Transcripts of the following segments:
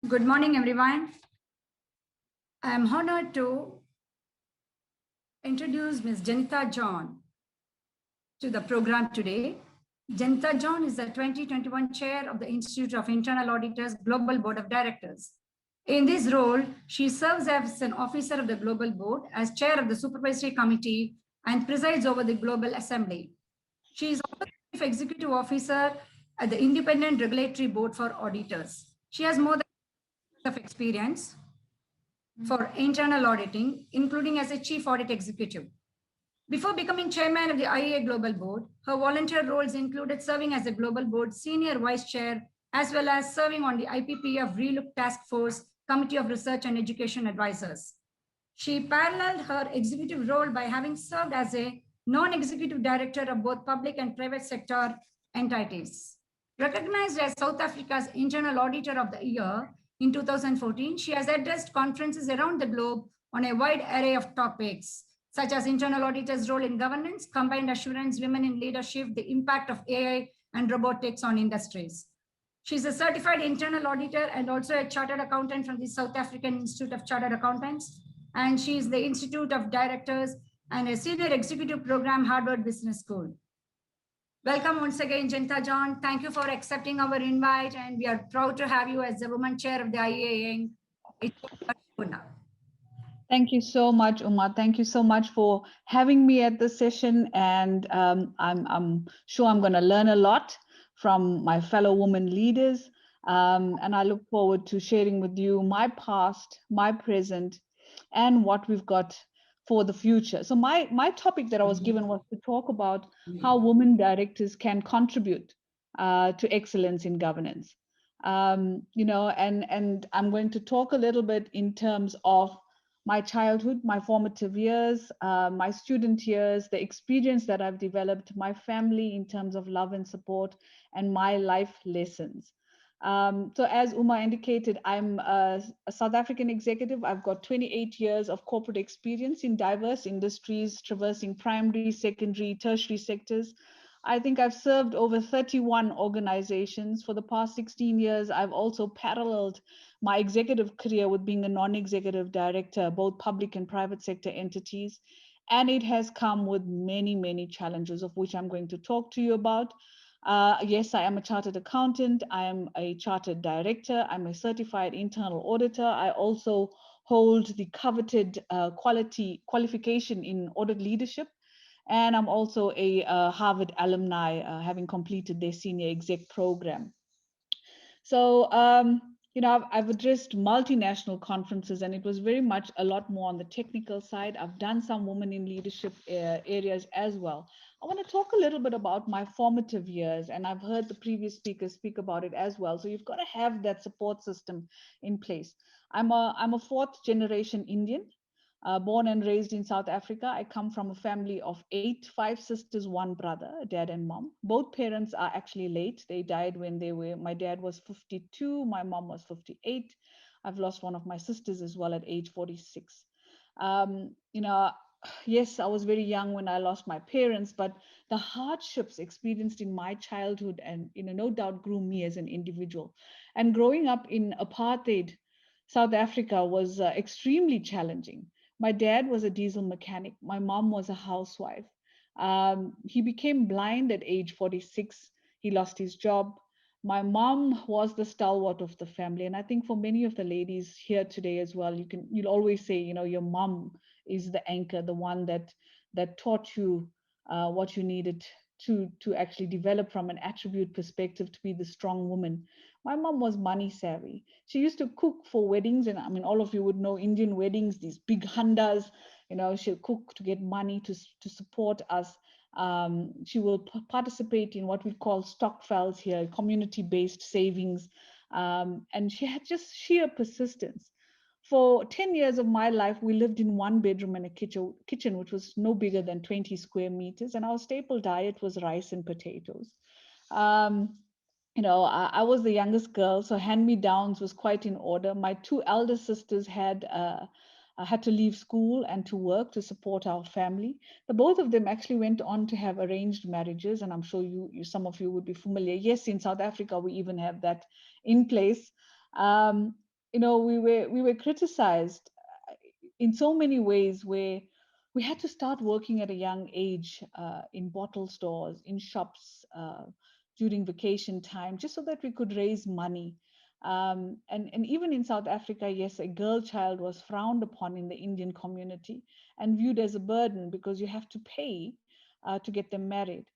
Good morning, everyone. I am honored to introduce Ms. Jenitha John to the program today. Jenitha John is the 2021 chair of the Institute of Internal Auditors Global Board of Directors. In this role, she serves as an officer of the Global Board, as chair of the Supervisory Committee, and presides over the Global Assembly. She is also Chief Executive Officer at the Independent Regulatory Board for Auditors. She has more than of experience for internal auditing, including as a chief audit executive. Before becoming chairman of the IAA Global Board, her volunteer roles included serving as the Global Board senior vice chair, as well as serving on the IPPF Relook Task Force Committee of Research and Education Advisors. She paralleled her executive role by having served as a non-executive director of both public and private sector entities. Recognized as South Africa's Internal Auditor of the Year in 2014, she has addressed conferences around the globe on a wide array of topics, such as internal auditors' role in governance, combined assurance, women in leadership, the impact of AI and robotics on industries. She's a certified internal auditor and also a chartered accountant from the South African Institute of Chartered Accountants. And she is the Institute of Directors and a senior executive program, Harvard Business School. Welcome once again, Jenitha John. Thank you for accepting our invite, and we are proud to have you as the woman chair of the IAA. Thank you so much, Uma. Thank you so much for having me at this session, and I'm sure I'm going to learn a lot from my fellow women leaders, and I look forward to sharing with you my past, my present, and what we've got for the future. So my topic that I was given was to talk about how women directors can contribute to excellence in governance. And I'm going to talk a little bit in terms of my childhood, my formative years, my student years, the experience that I've developed, my family in terms of love and support, and my life lessons. So as Uma indicated, I'm a South African executive. I've got 28 years of corporate experience in diverse industries, traversing primary, secondary, tertiary sectors. I think I've served over 31 organizations. For the past 16 years, I've also paralleled my executive career with being a non-executive director, both public and private sector entities. And it has come with many, many challenges, of which I'm going to talk to you about. Yes, I am a chartered accountant. I am a chartered director. I'm a certified internal auditor. I also hold the coveted qualification in audit leadership. And I'm also a Harvard alumni, having completed their senior exec program. So, I've addressed multinational conferences, and it was very much a lot more on the technical side. I've done some women in leadership areas as well. I want to talk a little bit about my formative years, and I've heard the previous speakers speak about it as well. So you've got to have that support system in place. I'm a fourth generation Indian. Born and raised in South Africa. I come from a family of 8, 5 sisters, 1 brother, dad and mom. Both parents are actually late. They died when my dad was 52, my mom was 58. I've lost one of my sisters as well at age 46. Yes, I was very young when I lost my parents, but the hardships experienced in my childhood and, no doubt grew me as an individual. And growing up in apartheid South Africa was extremely challenging. My dad was a diesel mechanic. My mom was a housewife. He became blind at age 46. He lost his job. My mom was the stalwart of the family. And I think for many of the ladies here today as well, you'll always say, your mom is the anchor, the one that taught you what you needed to actually develop from an attribute perspective to be the strong woman. My mom was money savvy. She used to cook for weddings, and I mean, all of you would know Indian weddings, these big handas. She'll cook to get money to support us. She will participate in what we call stokvels here, community-based savings, and she had just sheer persistence. For 10 years of my life, we lived in 1 bedroom and a kitchen, which was no bigger than 20 square meters, and our staple diet was rice and potatoes. I was the youngest girl, so hand-me-downs was quite in order. My 2 elder sisters had to leave school and to work to support our family. The both of them actually went on to have arranged marriages, and I'm sure some of you would be familiar. Yes, in South Africa, we even have that in place. we were criticized in so many ways, where we had to start working at a young age, in bottle stores, in shops, during vacation time, just so that we could raise money. And even in South Africa, yes, a girl child was frowned upon in the Indian community and viewed as a burden, because you have to pay to get them married.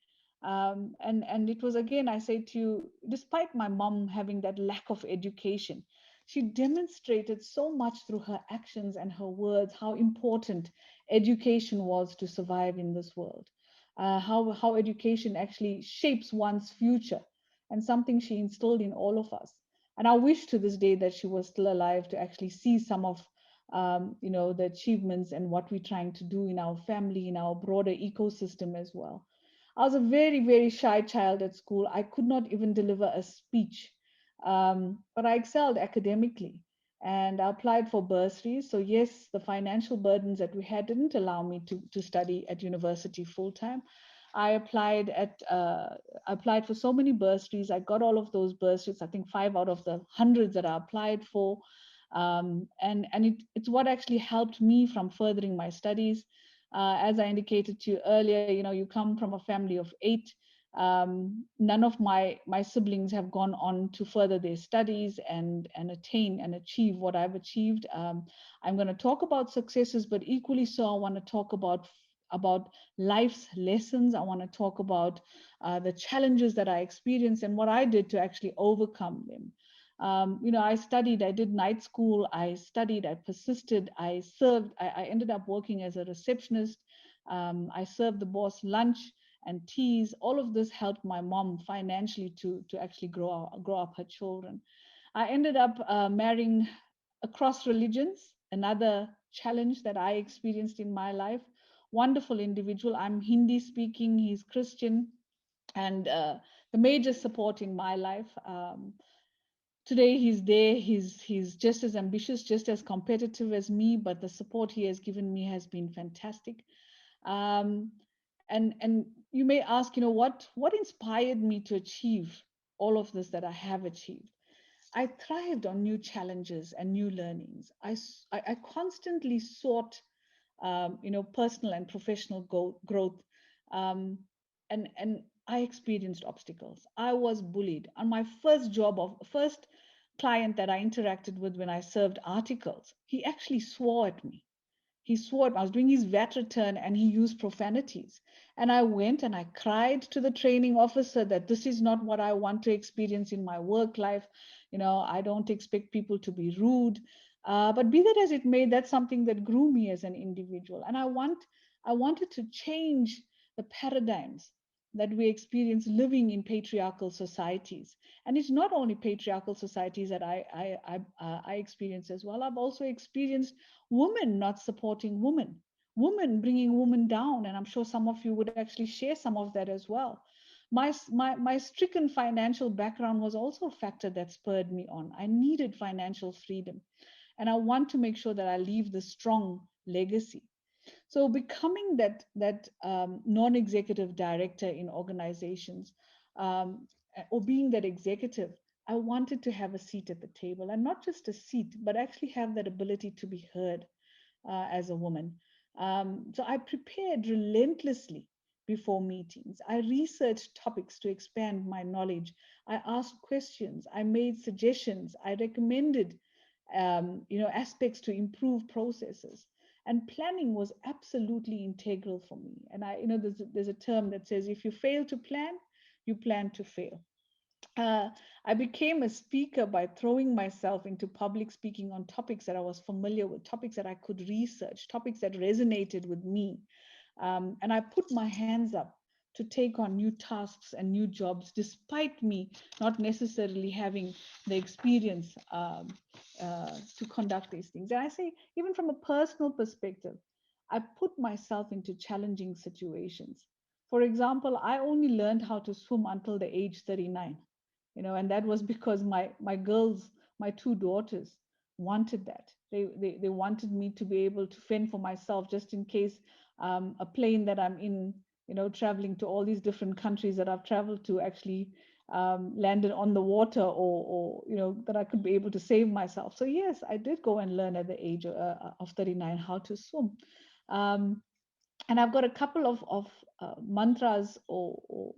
And it was, again, I say to you, despite my mom having that lack of education, she demonstrated so much through her actions and her words how important education was to survive in this world. How education actually shapes one's future, and something she instilled in all of us. And I wish to this day that she was still alive to actually see some of the achievements and what we're trying to do in our family, in our broader ecosystem as well. I was a very, very shy child at school. I could not even deliver a speech, but I excelled academically, and I applied for bursaries. So yes, the financial burdens that we had didn't allow me to study at university full time. I applied for so many bursaries. I got all of those bursaries. I think 5 out of the hundreds that I applied for, and it's what actually helped me from furthering my studies. As I indicated to you earlier, you come from a family of 8. None of my siblings have gone on to further their studies and attain and achieve what I've achieved. I'm going to talk about successes, but equally so, I want to talk about life's lessons. I want to talk about the challenges that I experienced and what I did to actually overcome them. I studied, I did night school, I studied, I persisted, I served, I ended up working as a receptionist. I served the boss lunch and teas. All of this helped my mom financially to actually grow up her children. I ended up marrying across religions, another challenge that I experienced in my life. Wonderful individual. I'm Hindi speaking, he's Christian, and the major support in my life. Today he's there, he's just as ambitious, just as competitive as me, but the support he has given me has been fantastic. um, and you may ask, what inspired me to achieve all of this that I have achieved? I thrived on new challenges and new learnings. I constantly sought personal and professional growth. um, and I experienced obstacles. I was bullied on my first client that I interacted with when I served articles. He actually swore at me. He swore at me. I was doing his VAT return and he used profanities. And I went and I cried to the training officer that this is not what I want to experience in my work life. I don't expect people to be rude. But be that as it may, that's something that grew me as an individual. And I wanted to change the paradigms that we experience living in patriarchal societies. And it's not only patriarchal societies that I experience as well. I've also experienced women not supporting women, women bringing women down. And I'm sure some of you would actually share some of that as well. My stricken financial background was also a factor that spurred me on. I needed financial freedom. And I want to make sure that I leave the strong legacy. So becoming that non-executive director in organizations, or being that executive, I wanted to have a seat at the table, and not just a seat, but actually have that ability to be heard as a woman. So I prepared relentlessly before meetings. I researched topics to expand my knowledge. I asked questions. I made suggestions. I recommended aspects to improve processes. And planning was absolutely integral for me. And there's a term that says, if you fail to plan, you plan to fail. uh, I became a speaker by throwing myself into public speaking on topics that I was familiar with, topics that I could research, topics that resonated with me. And I put my hands up to take on new tasks and new jobs, despite me not necessarily having the experience to conduct these things. And I say, even from a personal perspective, I put myself into challenging situations. For example, I only learned how to swim until the age 39, and that was because my girls, my 2 daughters, wanted that. They wanted me to be able to fend for myself, just in case a plane that I'm in, traveling to all these different countries that I've traveled to, actually landed on the water, or that I could be able to save myself. So yes, I did go and learn at the age of 39 how to swim. And I've got a couple of mantras or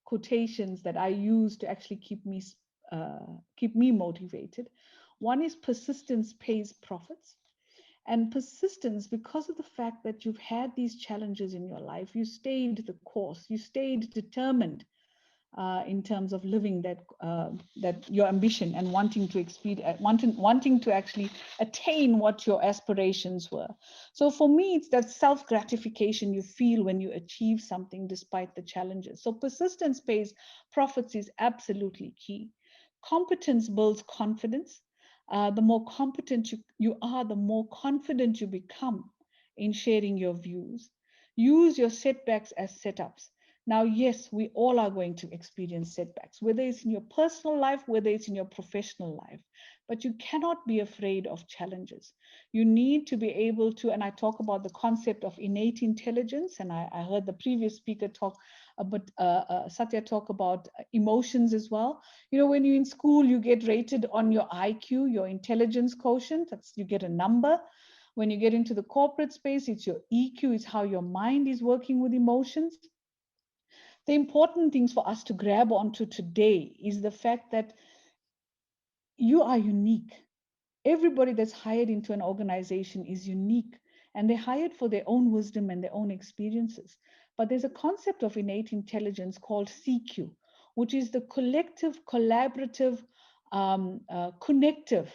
quotations that I use to actually keep me motivated. One is persistence pays profits. And persistence, because of the fact that you've had these challenges in your life, you stayed the course, you stayed determined in terms of living that your ambition and wanting to actually attain what your aspirations were. So for me, it's that self-gratification you feel when you achieve something despite the challenges. So persistence pays profits is absolutely key. Competence builds confidence. The more competent you are, the more confident you become in sharing your views. Use your setbacks as setups. Now, yes, we all are going to experience setbacks, whether it's in your personal life, whether it's in your professional life, but you cannot be afraid of challenges. You need to be able to, and I talk about the concept of innate intelligence, and I heard the previous speaker talk about, Satya talk about emotions as well. When you're in school, you get rated on your IQ, your intelligence quotient, you get a number. When you get into the corporate space, it's your EQ, it's how your mind is working with emotions. The important things for us to grab onto today is the fact that you are unique. Everybody that's hired into an organization is unique, and they're hired for their own wisdom and their own experiences. But there's a concept of innate intelligence called CQ, which is the collective, collaborative, connective,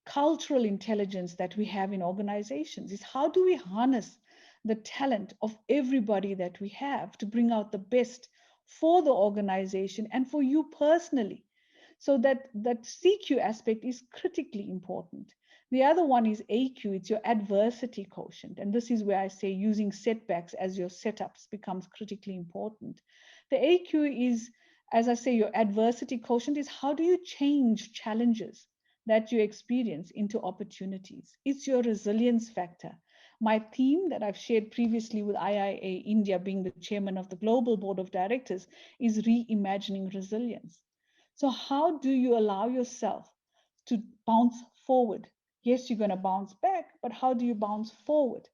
cultural intelligence that we have in organizations. Is how do we harness the talent of everybody that we have to bring out the best for the organization and for you personally. So that CQ aspect is critically important. The other one is AQ, it's your adversity quotient. And this is where I say using setbacks as your setups becomes critically important. The AQ is, as I say, your adversity quotient is how do you change challenges that you experience into opportunities. It's your resilience factor. My theme that I've shared previously with IIA India, being the chairman of the global board of directors, is reimagining resilience. So how do you allow yourself to bounce forward? Yes, you're going to bounce back, but how do you bounce forward?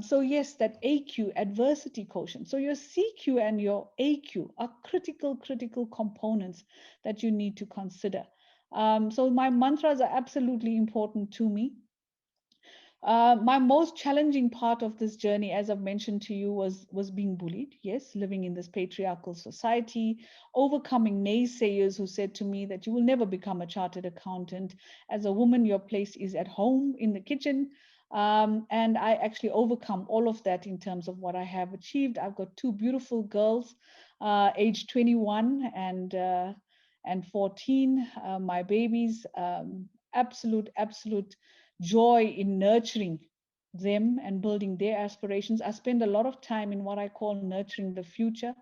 So yes, that AQ, adversity quotient. So your CQ and your AQ are critical components that you need to consider. So my mantras are absolutely important to me. My most challenging part of this journey, as I've mentioned to you, was being bullied. Yes, living in this patriarchal society, overcoming naysayers who said to me that you will never become a chartered accountant. As a woman, your place is at home in the kitchen. And I actually overcome all of that in terms of what I have achieved. I've got two beautiful girls, aged 21 and 14, my babies. Absolute joy in nurturing them and building their aspirations. I spend a lot of time in what I call nurturing the future.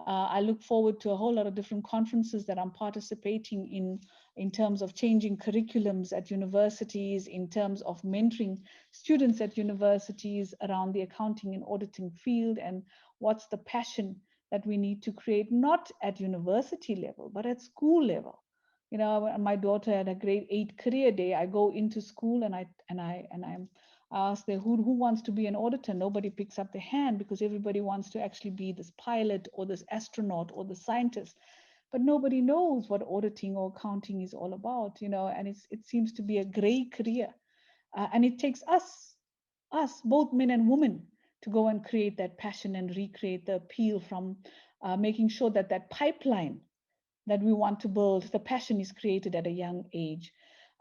I look forward to a whole lot of different conferences that I'm participating in terms of changing curriculums at universities, in terms of mentoring students at universities around the accounting and auditing field, and what's the passion that we need to create, not at university level, but at school level. My daughter had a grade 8 career day. I go into school and I ask them who wants to be an auditor. Nobody picks up the hand because everybody wants to actually be this pilot or this astronaut or the scientist, but nobody knows what auditing or accounting is all about. And it seems to be a gray career, and it takes us both men and women to go and create that passion and recreate the appeal from making sure that pipeline that we want to build, the passion is created at a young age.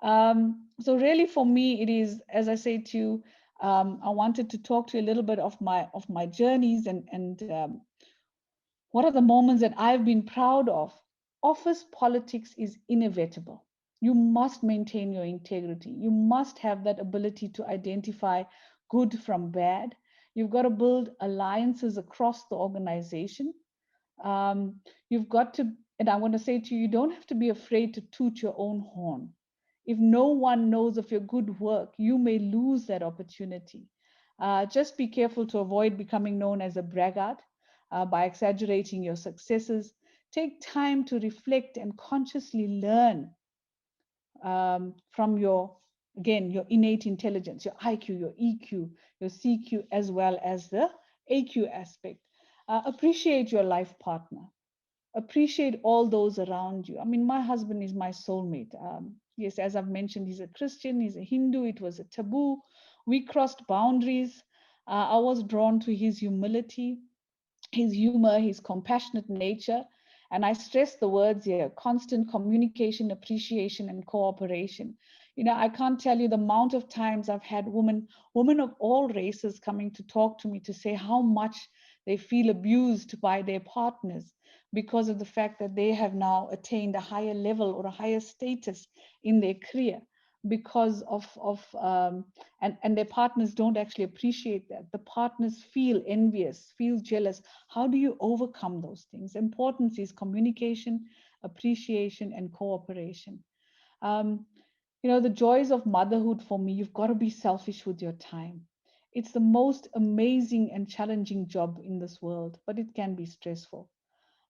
So really for me, it is, as I say to you, I wanted to talk to you a little bit of my journeys and what are the moments that I've been proud of. Office politics is inevitable. You must maintain your integrity. You must have that ability to identify good from bad. You've got to build alliances across the organization. You've got to, and I want to say to you, you don't have to be afraid to toot your own horn. If no one knows of your good work, you may lose that opportunity. Just be careful to avoid becoming known as a braggart by exaggerating your successes. Take time to reflect and consciously learn from your, again, your innate intelligence, your IQ, your EQ, your CQ, as well as the AQ aspect. Appreciate your life partner. Appreciate all those around you. I mean, my husband is my soulmate. Yes, as I've mentioned, he's a Christian, he's a Hindu. It was a taboo. We crossed boundaries. I was drawn to his humility, his humor, his compassionate nature. And I stress the words here: constant communication, appreciation, and cooperation. I can't tell you the amount of times I've had women of all races coming to talk to me to say how much they feel abused by their partners because of the fact that they have now attained a higher level or a higher status in their career, because and their partners don't actually appreciate that. The partners feel envious, feel jealous. How do you overcome those things? Importance is communication, appreciation, and cooperation. um, the joys of motherhood for me: you've got to be selfish with your time. It's the most amazing and challenging job in this world, but it can be stressful.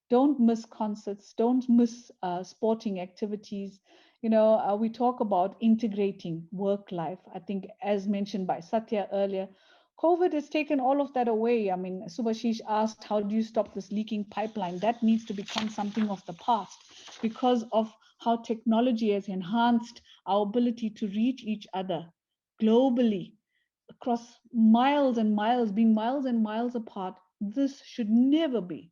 Don't miss concerts, don't miss sporting activities. We talk about integrating work life. I think, as mentioned by Satya earlier, COVID has taken all of that away. I mean, Subhashish asked, how do you stop this leaking pipeline? That needs to become something of the past, because of how technology has enhanced our ability to reach each other globally, across miles and miles, being miles and miles apart. This should never be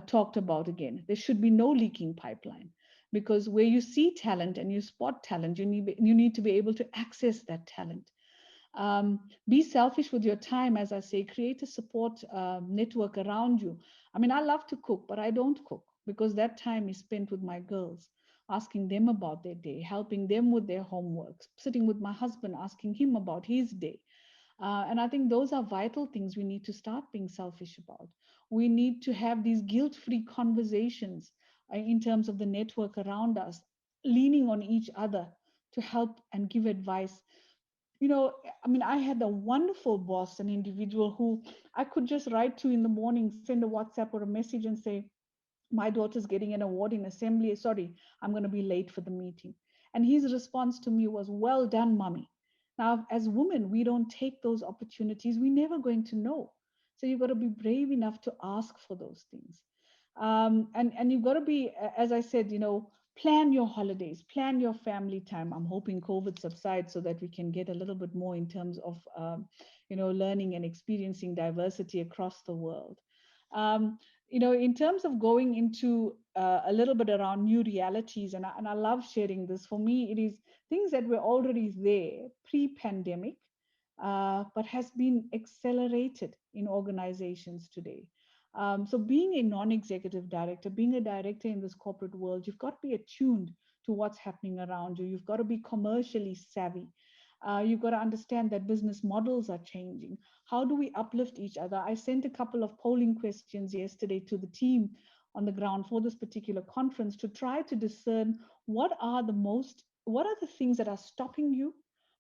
talked about again. There should be no leaking pipeline, because where you see talent and you spot talent, you need to be able to access that talent. Be selfish with your time, as I say. Create a support network around you. I mean, I love to cook, but I don't cook, because that time is spent with my girls, asking them about their day, helping them with their homework, sitting with my husband, asking him about his day. And I think those are vital things we need to start being selfish about. We need to have these guilt-free conversations in terms of the network around us, leaning on each other to help and give advice. I mean, I had a wonderful boss, an individual who I could just write to in the morning, send a WhatsApp or a message and say, my daughter's getting an award in assembly. Sorry, I'm going to be late for the meeting. And his response to me was, well done, mommy. Now, as women, we don't take those opportunities. We're never going to know. So you've got to be brave enough to ask for those things. And you've got to be, as I said, plan your holidays, plan your family time. I'm hoping COVID subsides so that we can get a little bit more in terms of, learning and experiencing diversity across the world. In terms of going into a little bit around new realities, and I love sharing this. For me, it is things that were already there pre-pandemic, but has been accelerated in organizations today. So being a non-executive director, being a director in this corporate world, you've got to be attuned to what's happening around you. You've got to be commercially savvy. You've got to understand that business models are changing. How do we uplift each other? I sent a couple of polling questions yesterday to the team on the ground for this particular conference to try to discern what are the things that are stopping you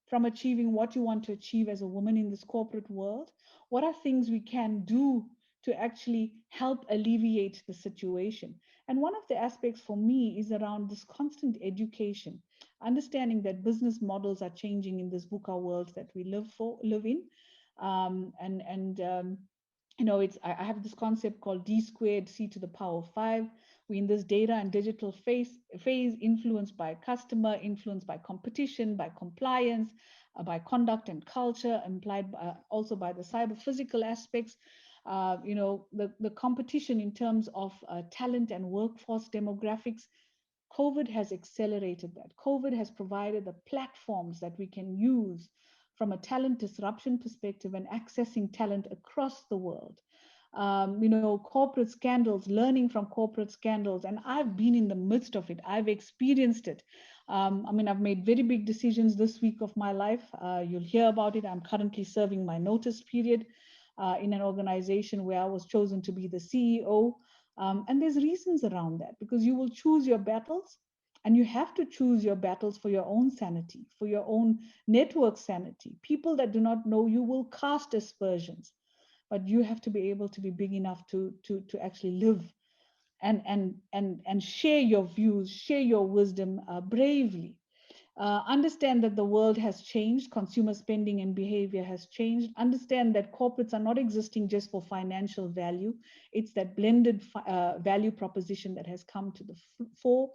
from achieving what you want to achieve as a woman in this corporate world? What are things we can do to actually help alleviate the situation? And one of the aspects for me is around this constant education, understanding that business models are changing in this VUCA world that we live in. I have this concept called D squared C to the power of 5. We're in this data and digital phase influenced by customer, influenced by competition, by compliance, by conduct and culture, implied also by the cyber physical aspects. The competition in terms of talent and workforce demographics. COVID has accelerated that. COVID has provided the platforms that we can use from a talent disruption perspective and accessing talent across the world. Corporate scandals, learning from corporate scandals. And I've been in the midst of it. I've experienced it. I've made very big decisions this week of my life. You'll hear about it. I'm currently serving my notice period in an organization where I was chosen to be the CEO. And there's reasons around that, because you will choose your battles, and you have to choose your battles for your own sanity, for your own network sanity. People that do not know you will cast aspersions, but you have to be able to be big enough to actually live and share your views, share your wisdom bravely. Understand that the world has changed, consumer spending and behavior has changed. Understand that corporates are not existing just for financial value. It's that blended value proposition that has come to the fore.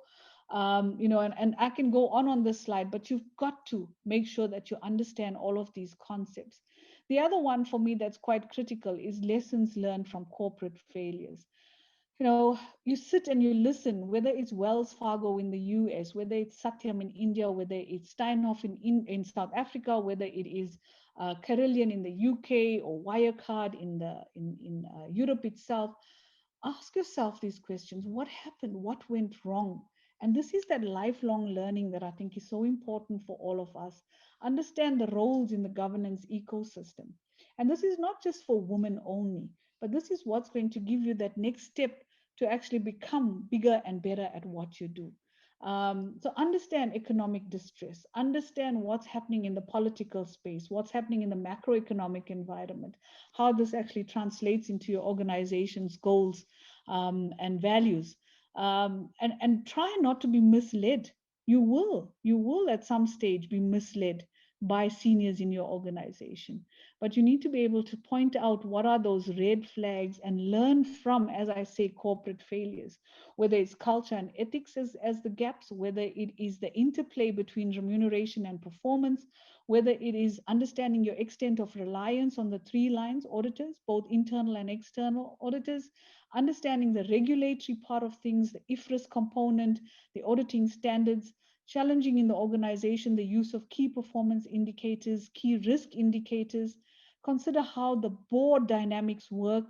And I can go on this slide, but you've got to make sure that you understand all of these concepts. The other one for me that's quite critical is lessons learned from corporate failures. You sit and you listen, whether it's Wells Fargo in the US, whether it's Satyam in India, whether it's Steinhoff in South Africa, whether it is Carillion in the UK or Wirecard in Europe itself. Ask yourself these questions. What happened? What went wrong? And this is that lifelong learning that I think is so important for all of us. Understand the roles in the governance ecosystem. And this is not just for women only, but this is what's going to give you that next step to actually become bigger and better at what you do. So understand economic distress, understand what's happening in the political space, what's happening in the macroeconomic environment, how this actually translates into your organization's goals and values. And try not to be misled. You will at some stage be misled by seniors in your organization. But you need to be able to point out what are those red flags and learn from, as I say, corporate failures, whether it's culture and ethics as the gaps, whether it is the interplay between remuneration and performance, whether it is understanding your extent of reliance on the three lines auditors, both internal and external auditors, understanding the regulatory part of things, the IFRS component, the auditing standards, challenging in the organization the use of key performance indicators, key risk indicators. Consider how the board dynamics work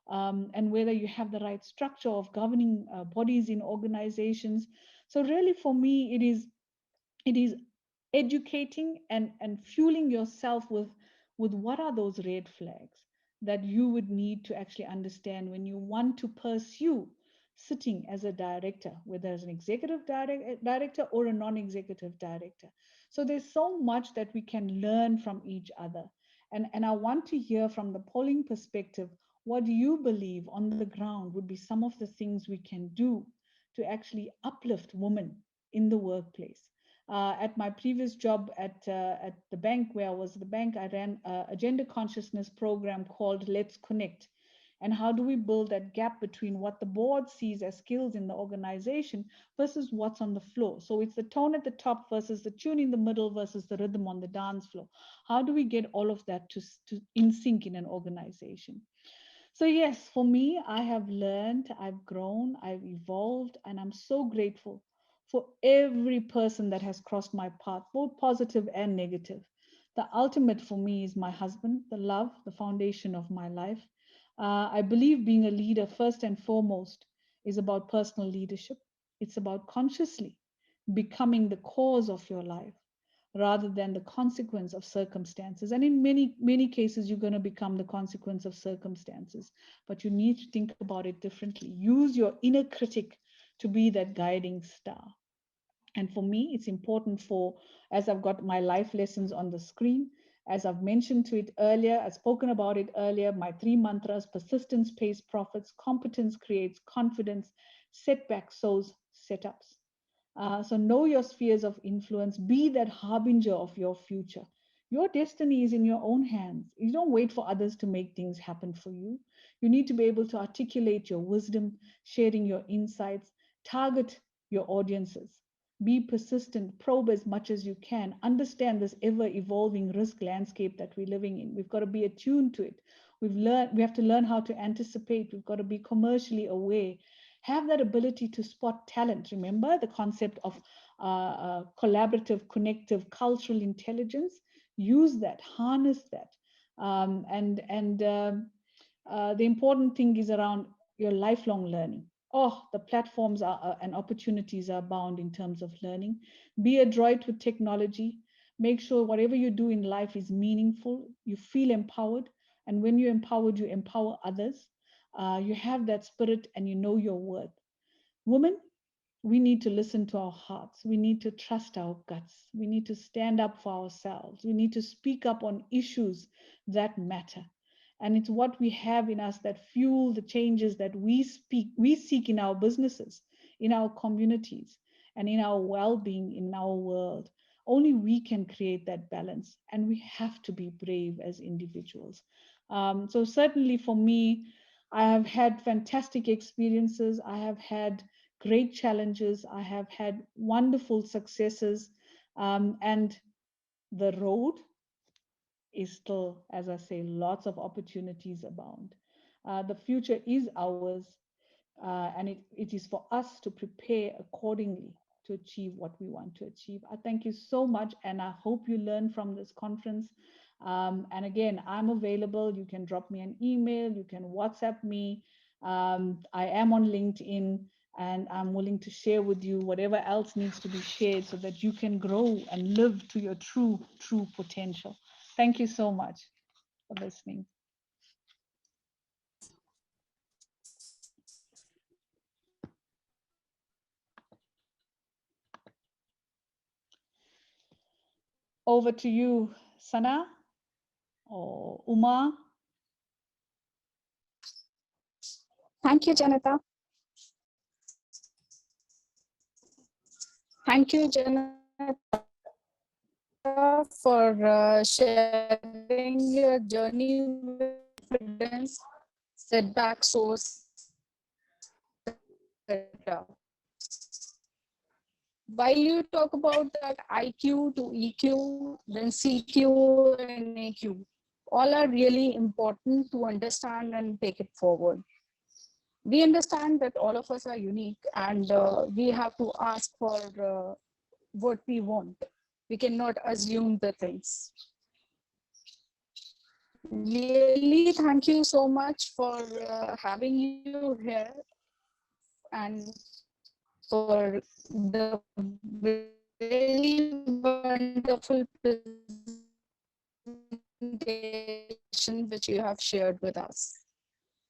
and whether you have the right structure of governing bodies in organizations. So really for me, it is educating and fueling yourself with what are those red flags that you would need to actually understand when you want to pursue sitting as a director, whether as an executive director or a non-executive director. So there's so much that we can learn from each other. And I want to hear from the polling perspective, what do you believe on the ground would be some of the things we can do to actually uplift women in the workplace? At my previous job at the bank, where I was the bank, I ran a gender consciousness program called Let's Connect. And how do we build that gap between what the board sees as skills in the organization versus what's on the floor? So it's the tone at the top versus the tune in the middle versus the rhythm on the dance floor. How do we get all of that to in sync in an organization? So yes, for me, I have learned, I've grown, I've evolved, and I'm so grateful for every person that has crossed my path, both positive and negative. The ultimate for me is my husband, the love, the foundation of my life. I believe being a leader, first and foremost, is about personal leadership. It's about consciously becoming the cause of your life rather than the consequence of circumstances. And in many cases, you're going to become the consequence of circumstances, but you need to think about it differently. Use your inner critic to be that guiding star. And for me, it's important as I've got my life lessons on the screen, as I've mentioned to it earlier, I've spoken about it earlier, my 3 mantras: persistence pays profits, competence creates confidence, setback sows setups. So know your spheres of influence, be that harbinger of your future. Your destiny is in your own hands. You don't wait for others to make things happen for you. You need to be able to articulate your wisdom, sharing your insights, target your audiences. Be persistent, probe as much as you can, understand this ever evolving risk landscape that we're living in. We've got to be attuned to it. We have to learn how to anticipate. We've got to be commercially aware. Have that ability to spot talent. Remember the concept of collaborative, connective, cultural intelligence. Use that, harness that. The important thing is around your lifelong learning. Oh, the platforms and opportunities are abound in terms of learning. Be adroit with technology. Make sure whatever you do in life is meaningful. You feel empowered. And when you're empowered, you empower others. You have that spirit and you know your worth. Women, we need to listen to our hearts. We need to trust our guts. We need to stand up for ourselves. We need to speak up on issues that matter. And it's what we have in us that fuel the changes that we seek in our businesses, in our communities, and in our well-being in our world. Only we can create that balance, and we have to be brave as individuals. So certainly for me, I have had fantastic experiences. I have had great challenges. I have had wonderful successes. And the road is still, as I say, lots of opportunities abound. The future is ours, and it is for us to prepare accordingly to achieve what we want to achieve. I thank you so much, and I hope you learn from this conference. And again, I'm available. You can drop me an email, you can WhatsApp me. I am on LinkedIn, and I'm willing to share with you whatever else needs to be shared so that you can grow and live to your true potential. Thank you so much for listening. Over to you, Sana or Uma. Thank you, Jenitha. Thank you, Jenitha, for sharing your journey with confidence, setback source, etc. While you talk about that IQ to EQ, then CQ and AQ, all are really important to understand and take it forward. We understand that all of us are unique, and we have to ask for what we want. We cannot assume the things. Really, thank you so much for having you here and for the very wonderful presentation which you have shared with us.